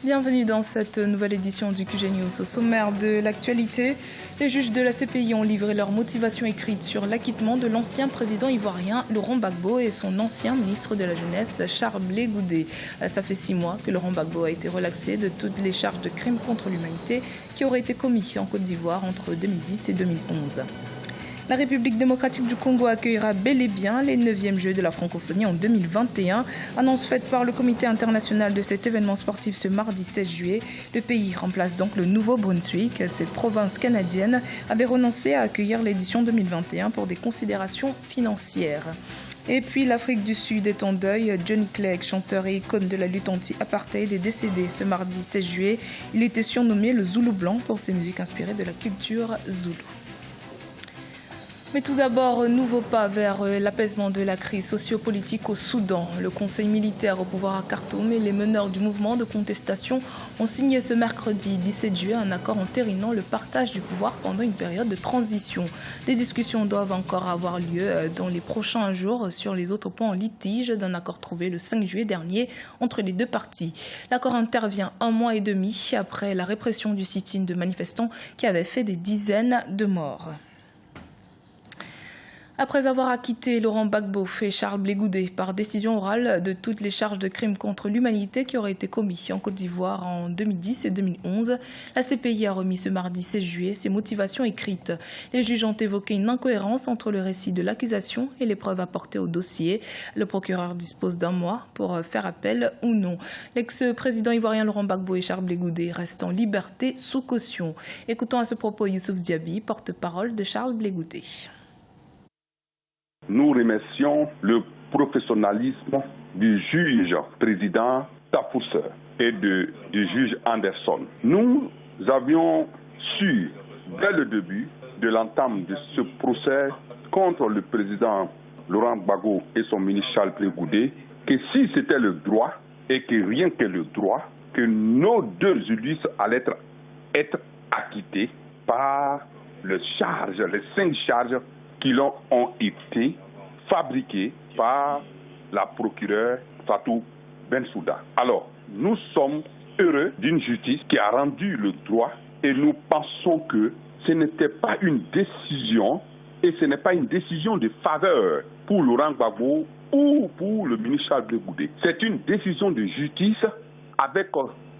Bienvenue dans cette nouvelle édition du QG News. Au sommaire de l'actualité, les juges de la CPI ont livré leur motivation écrite sur l'acquittement de l'ancien président ivoirien Laurent Gbagbo et son ancien ministre de la Jeunesse Charles Blé Goudé. Ça fait 6 mois que Laurent Gbagbo a été relaxé de toutes les charges de crimes contre l'humanité qui auraient été commis en Côte d'Ivoire entre 2010 et 2011. La République démocratique du Congo accueillera bel et bien les 9e Jeux de la francophonie en 2021. Annonce faite par le comité international de cet événement sportif ce mardi 16 juillet. Le pays remplace donc le Nouveau-Brunswick. Cette province canadienne avait renoncé à accueillir l'édition 2021 pour des considérations financières. Et puis l'Afrique du Sud est en deuil. Johnny Clegg, chanteur et icône de la lutte anti-apartheid, est décédé ce mardi 16 juillet. Il était surnommé le Zoulou blanc pour ses musiques inspirées de la culture zoulou. Mais tout d'abord, nouveau pas vers l'apaisement de la crise sociopolitique au Soudan. Le conseil militaire au pouvoir à Khartoum et les meneurs du mouvement de contestation ont signé ce mercredi 17 juillet un accord entérinant le partage du pouvoir pendant une période de transition. Les discussions doivent encore avoir lieu dans les prochains jours sur les autres points en litige d'un accord trouvé le 5 juillet dernier entre les deux parties. L'accord intervient 1 mois et demi après la répression du sit-in de manifestants qui avait fait des dizaines de morts. Après avoir acquitté Laurent Gbagbo et Charles Blé Goudé par décision orale de toutes les charges de crimes contre l'humanité qui auraient été commis en Côte d'Ivoire en 2010 et 2011, la CPI a remis ce mardi 16 juillet ses motivations écrites. Les juges ont évoqué une incohérence entre le récit de l'accusation et les preuves apportées au dossier. Le procureur dispose d'1 mois pour faire appel ou non. L'ex-président ivoirien Laurent Gbagbo et Charles Blé Goudé restent en liberté sous caution. Écoutons à ce propos Youssouf Diaby, porte-parole de Charles Blé Goudé. Nous remercions le professionnalisme du juge président Tafousser et du juge Anderson. Nous avions su, dès le début de l'entame de ce procès contre le président Laurent Gbagbo et son ministre Charles Blé Goudé, que si c'était le droit, et que rien que le droit, que nos 2 illustres allaient être acquittés par les 5 charges qui ont été fabriqués par la procureure Fatou Bensouda. Alors, nous sommes heureux d'une justice qui a rendu le droit et nous pensons que ce n'était pas une décision et ce n'est pas une décision de faveur pour Laurent Gbagbo ou pour le ministre Charles Blé Goudé. C'est une décision de justice avec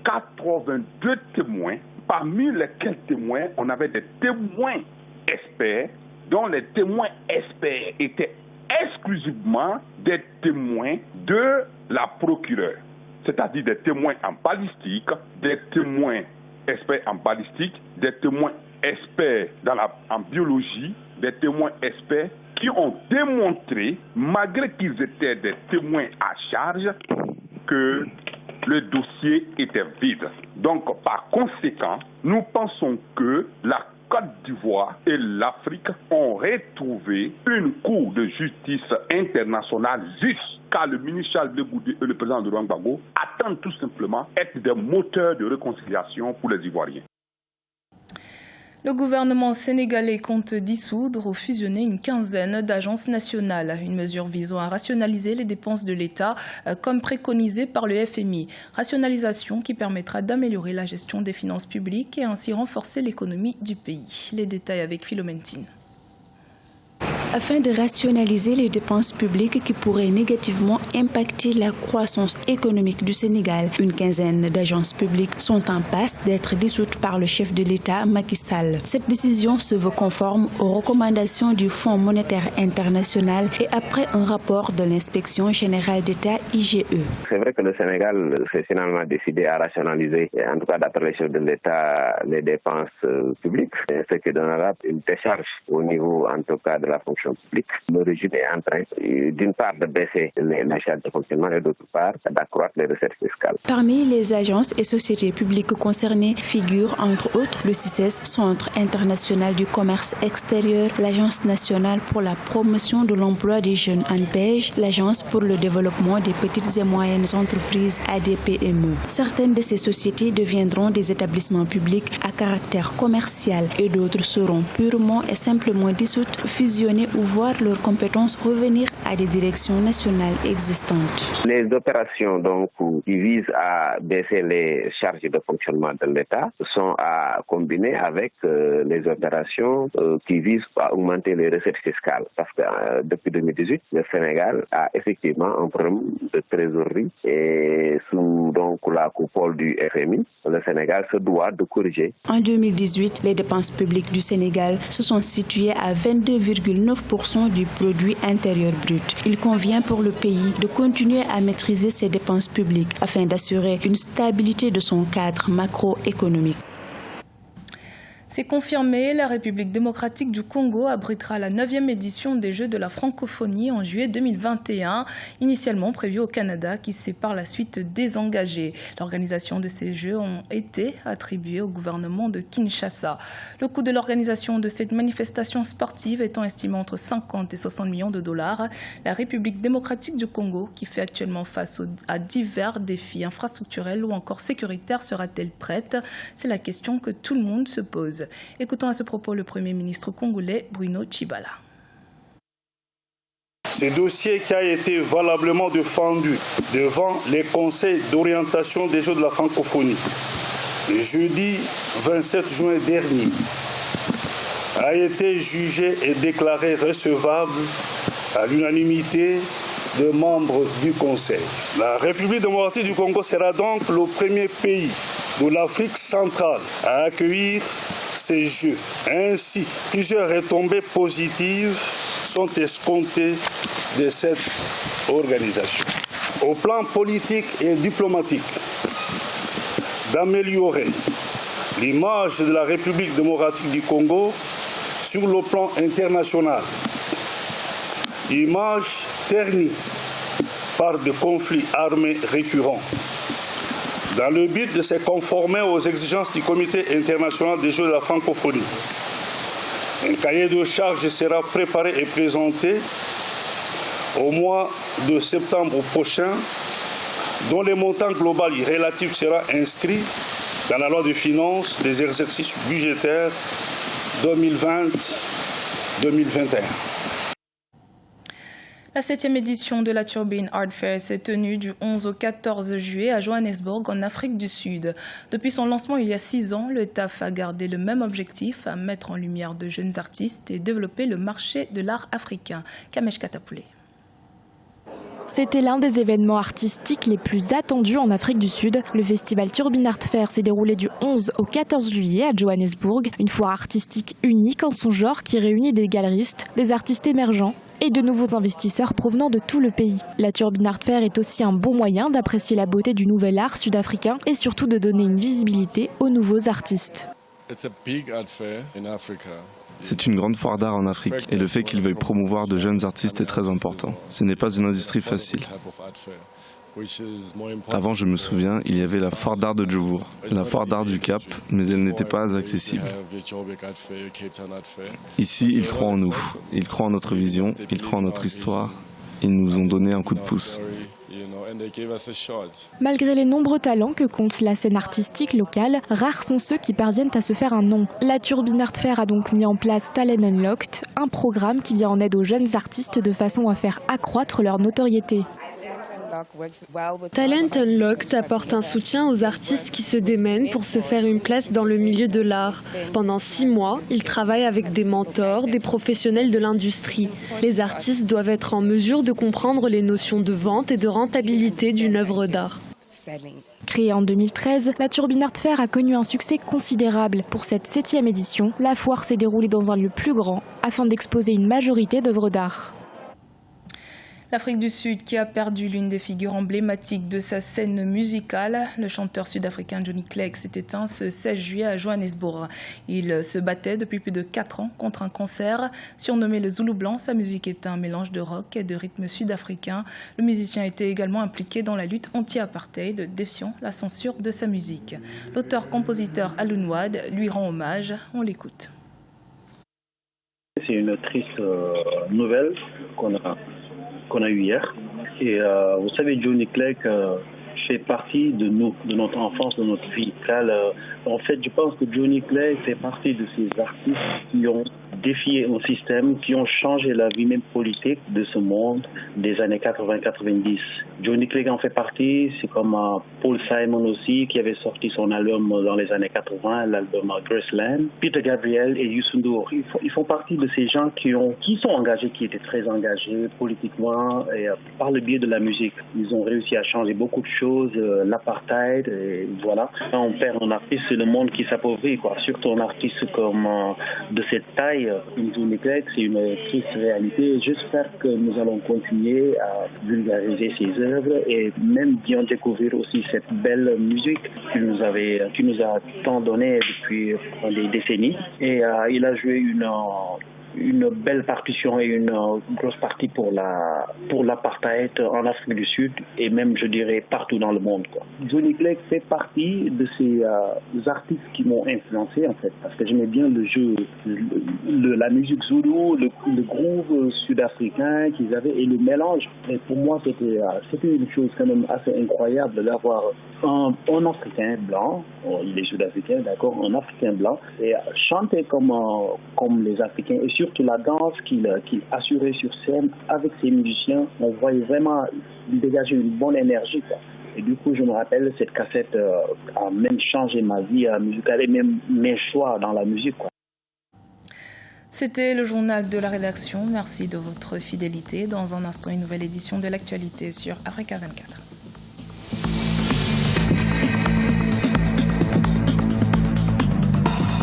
82 témoins, parmi lesquels témoins, on avait des témoins experts, dont les témoins experts étaient exclusivement des témoins de la procureure, c'est-à-dire des témoins en balistique, des témoins experts en balistique, des témoins experts en biologie, des témoins experts qui ont démontré, malgré qu'ils étaient des témoins à charge, que le dossier était vide. Donc, par conséquent, nous pensons que la Côte d'Ivoire et l'Afrique ont retrouvé une cour de justice internationale juste, car le ministre Charles Blé Goudé et le président Laurent Gbagbo attendent tout simplement être des moteurs de réconciliation pour les Ivoiriens. Le gouvernement sénégalais compte dissoudre ou fusionner une quinzaine d'agences nationales, une mesure visant à rationaliser les dépenses de l'État comme préconisé par le FMI. Rationalisation qui permettra d'améliorer la gestion des finances publiques et ainsi renforcer l'économie du pays. Les détails avec Philomène Tine. Afin de rationaliser les dépenses publiques qui pourraient négativement impacter la croissance économique du Sénégal, une quinzaine d'agences publiques sont en passe d'être dissoutes par le chef de l'État, Macky Sall. Cette décision se veut conforme aux recommandations du Fonds monétaire international et après un rapport de l'inspection générale d'État IGE. C'est vrai que le Sénégal s'est finalement décidé à rationaliser, en tout cas d'après les chefs de l'État, les dépenses publiques, ce qui donnera une décharge au niveau, en tout cas, de la fonction publique. Le régime est en train, d'une part, de baisser les charges de fonctionnement et d'autre part, d'accroître les recettes fiscales. Parmi les agences et sociétés publiques concernées figurent, entre autres, le CICES, Centre international du commerce extérieur, l'Agence nationale pour la promotion de l'emploi des jeunes ANPEJ, l'Agence pour le développement des petites et moyennes entreprises ADPME. Certaines de ces sociétés deviendront des établissements publics à caractère commercial et d'autres seront purement et simplement dissoutes, fusionnées ou voir leurs compétences revenir à des directions nationales existantes. Les opérations donc, qui visent à baisser les charges de fonctionnement de l'État sont à combiner avec les opérations qui visent à augmenter les recettes fiscales. Parce que depuis 2018, le Sénégal a effectivement un problème de trésorerie et sous donc, la coupole du FMI, le Sénégal se doit de corriger. En 2018, les dépenses publiques du Sénégal se sont situées à 22,9% du produit intérieur brut. Il convient pour le pays de continuer à maîtriser ses dépenses publiques afin d'assurer une stabilité de son cadre macroéconomique. C'est confirmé, la République démocratique du Congo abritera la 9e édition des Jeux de la francophonie en juillet 2021, initialement prévue au Canada, qui s'est par la suite désengagé. L'organisation de ces Jeux ont été attribués au gouvernement de Kinshasa. Le coût de l'organisation de cette manifestation sportive étant estimé entre 50 et 60 millions de dollars, la République démocratique du Congo, qui fait actuellement face à divers défis infrastructurels ou encore sécuritaires, sera-t-elle prête? C'est la question que tout le monde se pose. Écoutons à ce propos le Premier ministre congolais Bruno Tshibala. Ce dossier qui a été valablement défendu devant les conseils d'orientation des Jeux de la francophonie le jeudi 27 juin dernier a été jugé et déclaré recevable à l'unanimité des membres du Conseil. La République démocratique du Congo sera donc le premier pays de l'Afrique centrale à accueillir ces Jeux. Ainsi, plusieurs retombées positives sont escomptées de cette organisation. Au plan politique et diplomatique, d'améliorer l'image de la République démocratique du Congo sur le plan international. Image ternie par des conflits armés récurrents. Dans le but de se conformer aux exigences du Comité international des Jeux de la francophonie, un cahier de charges sera préparé et présenté au mois de septembre prochain, dont le montant global relatif sera inscrit dans la loi de finances des exercices budgétaires 2020-2021. La 7e édition de la Turbine Art Fair s'est tenue du 11 au 14 juillet à Johannesburg, en Afrique du Sud. Depuis son lancement il y a 6 ans, le TAF a gardé le même objectif, à mettre en lumière de jeunes artistes et développer le marché de l'art africain. Kamesh Katapoulé. C'était l'un des événements artistiques les plus attendus en Afrique du Sud. Le festival Turbine Art Fair s'est déroulé du 11 au 14 juillet à Johannesburg. Une foire artistique unique en son genre qui réunit des galeristes, des artistes émergents et de nouveaux investisseurs provenant de tout le pays. La Turbine Art Fair est aussi un bon moyen d'apprécier la beauté du nouvel art sud-africain et surtout de donner une visibilité aux nouveaux artistes. C'est une grande foire d'art en Afrique et le fait qu'il veuille promouvoir de jeunes artistes est très important. Ce n'est pas une industrie facile. Avant, je me souviens, il y avait la foire d'art de Joburg, la foire d'art du Cap, mais elle n'était pas accessible. Ici, ils croient en nous, ils croient en notre vision, ils croient en notre histoire. Ils nous ont donné un coup de pouce. Malgré les nombreux talents que compte la scène artistique locale, rares sont ceux qui parviennent à se faire un nom. La Turbine Art Fair a donc mis en place Talent Unlocked, un programme qui vient en aide aux jeunes artistes de façon à faire accroître leur notoriété. Talent Unlocked apporte un soutien aux artistes qui se démènent pour se faire une place dans le milieu de l'art. Pendant 6 mois, ils travaillent avec des mentors, des professionnels de l'industrie. Les artistes doivent être en mesure de comprendre les notions de vente et de rentabilité d'une œuvre d'art. Créée en 2013, la Turbine Art Fair a connu un succès considérable. Pour cette 7e édition, la foire s'est déroulée dans un lieu plus grand afin d'exposer une majorité d'œuvres d'art. L'Afrique du Sud qui a perdu l'une des figures emblématiques de sa scène musicale. Le chanteur sud-africain Johnny Clegg s'est éteint ce 16 juillet à Johannesburg. Il se battait depuis plus de 4 ans contre un cancer. Surnommé le Zoulou Blanc, sa musique est un mélange de rock et de rythme sud-africain. Le musicien était également impliqué dans la lutte anti-apartheid, défiant la censure de sa musique. L'auteur-compositeur Alun Wade lui rend hommage. On l'écoute. C'est une triste nouvelle qu'on a eu hier. Et vous savez, Johnny Clegg, fait partie de nous, de notre enfance, de notre vie. En fait, je pense que Johnny Clegg fait partie de ces artistes qui ont défié un système, qui ont changé la vie même politique de ce monde des années 80-90. Johnny Clegg en fait partie, c'est comme Paul Simon aussi, qui avait sorti son album dans les années 80, l'album Graceland. Peter Gabriel et Youssou N'Dour, ils font partie de ces gens qui sont engagés, qui étaient très engagés politiquement et par le biais de la musique. Ils ont réussi à changer beaucoup de choses, l'apartheid, et voilà. Quand on perd un artiste, c'est le monde qui s'appauvrit, quoi. Surtout un artiste comme de cette taille, Johnny Clegg, c'est une triste réalité. J'espère que nous allons continuer à vulgariser ses œuvres et même bien découvrir aussi cette belle musique qu'il nous a tant donné depuis des décennies. Et il a joué une belle partition et une grosse partie pour l'apartheid en Afrique du Sud et même, je dirais, partout dans le monde, quoi. Johnny Clegg fait partie de ces artistes qui m'ont influencé, en fait, parce que j'aimais bien le jeu, la musique zoulou, le groove sud-africain qu'ils avaient et le mélange. Et pour moi, c'était une chose quand même assez incroyable d'avoir un Africain blanc, les Sud-Africains, d'accord, un Africain blanc, et chanter comme les Africains, et surtout la danse qu'il assurait sur scène avec ses musiciens, on voyait vraiment dégager une bonne énergie, quoi. Et du coup, je me rappelle, cette cassette a même changé ma vie musicale et même mes choix dans la musique, quoi. C'était le journal de la rédaction. Merci de votre fidélité. Dans un instant, une nouvelle édition de l'actualité sur Africa 24.